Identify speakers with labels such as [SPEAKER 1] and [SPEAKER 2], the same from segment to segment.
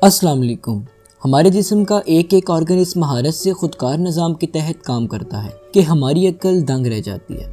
[SPEAKER 1] अस्सलाम वालेकुम। हमारे जिस्म का एक एक ऑर्गन इस महारत से खुदकार निज़ाम के तहत काम करता है कि हमारी अक्ल दंग रह जाती है।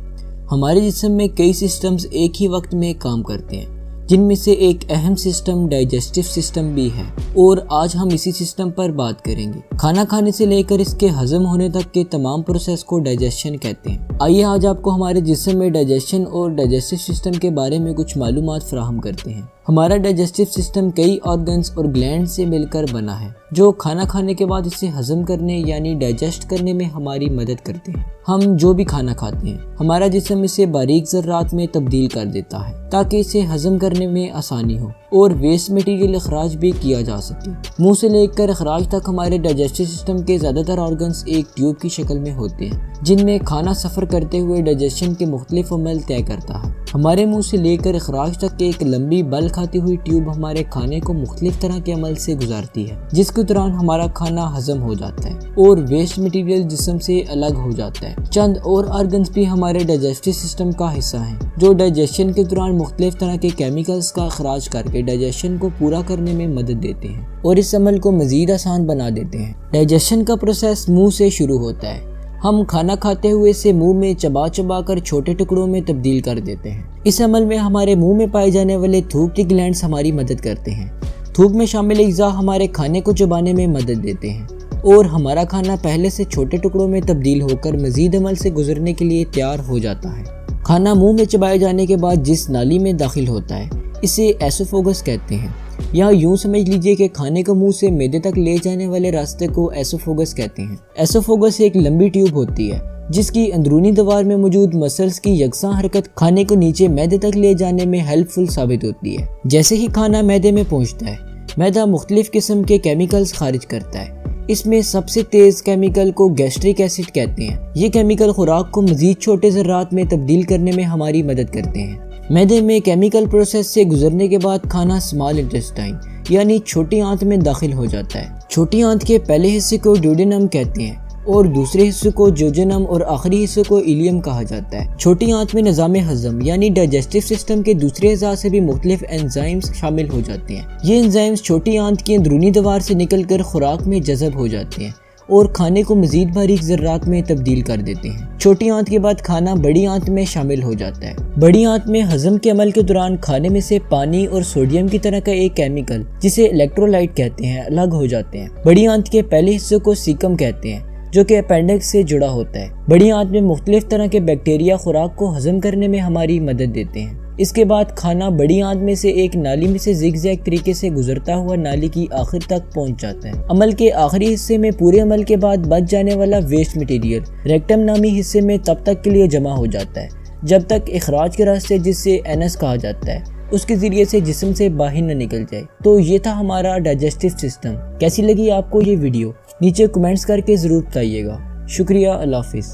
[SPEAKER 1] हमारे जिस्म में कई सिस्टम्स एक ही वक्त में काम करते हैं, जिनमें से एक अहम सिस्टम डाइजेस्टिव सिस्टम भी है और आज हम इसी सिस्टम पर बात करेंगे। खाना खाने से लेकर इसके हजम होने तक के तमाम प्रोसेस को डाइजेशन कहते हैं। आइए आज आपको हमारे जिस्म में डाइजेशन और डाइजेस्टिव सिस्टम के बारे में कुछ मालूमात फराहम करते हैं। हमारा डाइजेस्टिव सिस्टम कई ऑर्गन्स और ग्लैंड से मिलकर बना है जो खाना खाने के बाद इसे हजम करने यानी डाइजेस्ट करने में हमारी मदद करते हैं। हम जो भी खाना खाते हैं हमारा जिस्म इसे बारीक ज़र्रात में तब्दील कर देता है ताकि इसे हजम करने में आसानी हो और वेस्ट मटेरियल अखराज भी किया जा सके। मुंह से लेकर अखराज तक हमारे डाइजेस्टिव सिस्टम के ज़्यादातर ऑर्गन्स एक ट्यूब की शक्ल में होते हैं जिनमें खाना सफ़र करते हुए डाइजेशन के मुख्तलिफ अमल तय करता है। हमारे मुंह से लेकर अखराज तक एक लंबी बल खाती हुई ट्यूब हमारे खाने को मुख्तलिफ तरह के अमल से गुजारती है, जिसके दौरान हमारा खाना हजम हो जाता है और वेस्ट मटेरियल जिस्म से अलग हो जाता है। चंद और ऑर्गन्स भी हमारे डाइजेस्टिव सिस्टम का हिस्सा हैं जो डाइजेशन के दौरान मुख्तलिफ तरह के केमिकल्स का अखराज करके डाइजेशन को पूरा करने में मदद देते हैं और इस अमल को मजीद आसान बना देते हैं। डाइजेशन का प्रोसेस मुंह से शुरू होता है। हम खाना खाते हुए इसे मुंह में चबा चबा कर छोटे टुकड़ों में तब्दील कर देते हैं। इस अमल में हमारे मुंह में पाए जाने वाले थूक के ग्लैंड्स हमारी मदद करते हैं। थूक में शामिल अज़्ज़ा हमारे खाने को चबाने में मदद देते हैं और हमारा खाना पहले से छोटे टुकड़ों में तब्दील होकर मजीद अमल से गुजरने के लिए तैयार हो जाता है। खाना मुंह में चबाए जाने के बाद जिस नाली में दाखिल होता है इसे एसोफेगस कहते हैं। यहाँ यूं समझ लीजिए कि खाने को मुंह से मैदे तक ले जाने वाले रास्ते को एसोफेगस कहते हैं। एसोफेगस एक लंबी ट्यूब होती है जिसकी अंदरूनी दीवार में मौजूद मसल्स की यकसा हरकत खाने को नीचे मैदे तक ले जाने में हेल्पफुल साबित होती है। जैसे ही खाना मैदे में पहुंचता है मैदा मुख्तलिफ किस्म के केमिकल्स खारिज करता है। इसमें सबसे तेज केमिकल को गैस्ट्रिक एसिड कहते हैं। ये केमिकल खुराक को मजीद छोटे ज़र्रात में तब्दील करने में हमारी मदद करते हैं। मैदे में केमिकल प्रोसेस से गुजरने के बाद खाना स्मॉल इंटेस्टाइन यानी छोटी आंत में दाखिल हो जाता है। छोटी आंत के पहले हिस्से को ड्यूडेनम कहते हैं और दूसरे हिस्से को जोजेनम और आखिरी हिस्से को इलियम कहा जाता है। छोटी आंत में निज़ाम हजम यानी डाइजेस्टिव सिस्टम के दूसरे अज़ा से भी मुख्तलिफ एंजाइम्स शामिल हो जाते हैं। ये एंजाइम्स छोटी आंत की अंदरूनी दीवार से निकलकर खुराक में जज़ब हो जाते हैं और खाने को मजीद बारीक ज़र्रात में तब्दील कर देते हैं। छोटी आंत के बाद खाना बड़ी आंत में शामिल हो जाता है। बड़ी आंत में हजम के अमल के दौरान खाने में से पानी और सोडियम की तरह का एक केमिकल जिसे इलेक्ट्रोलाइट कहते हैं अलग हो जाते हैं। बड़ी आंत के पहले हिस्से को सीकम कहते हैं जो कि अपेंडिक्स से जुड़ा होता है। बड़ी आंत में मुख्तलिफ तरह के बैक्टीरिया खुराक को हजम करने में हमारी मदद देते हैं। इसके बाद खाना बड़ी आंत में से एक नाली में से जिगजैग तरीके से गुजरता हुआ नाली की आखिर तक पहुंच जाता है। अमल के आखिरी हिस्से में पूरे अमल के बाद बच जाने वाला वेस्ट मटेरियल रेक्टम नामी हिस्से में तब तक के लिए जमा हो जाता है जब तक इखराज के रास्ते जिससे एनस कहा जाता है उसके जरिए से जिस्म से बाहर न निकल जाए। तो ये था हमारा डाइजेस्टिव सिस्टम। कैसी लगी आपको ये वीडियो नीचे कमेंट्स करके ज़रूर बताइएगा। शुक्रिया, अल्लाह हाफिज़।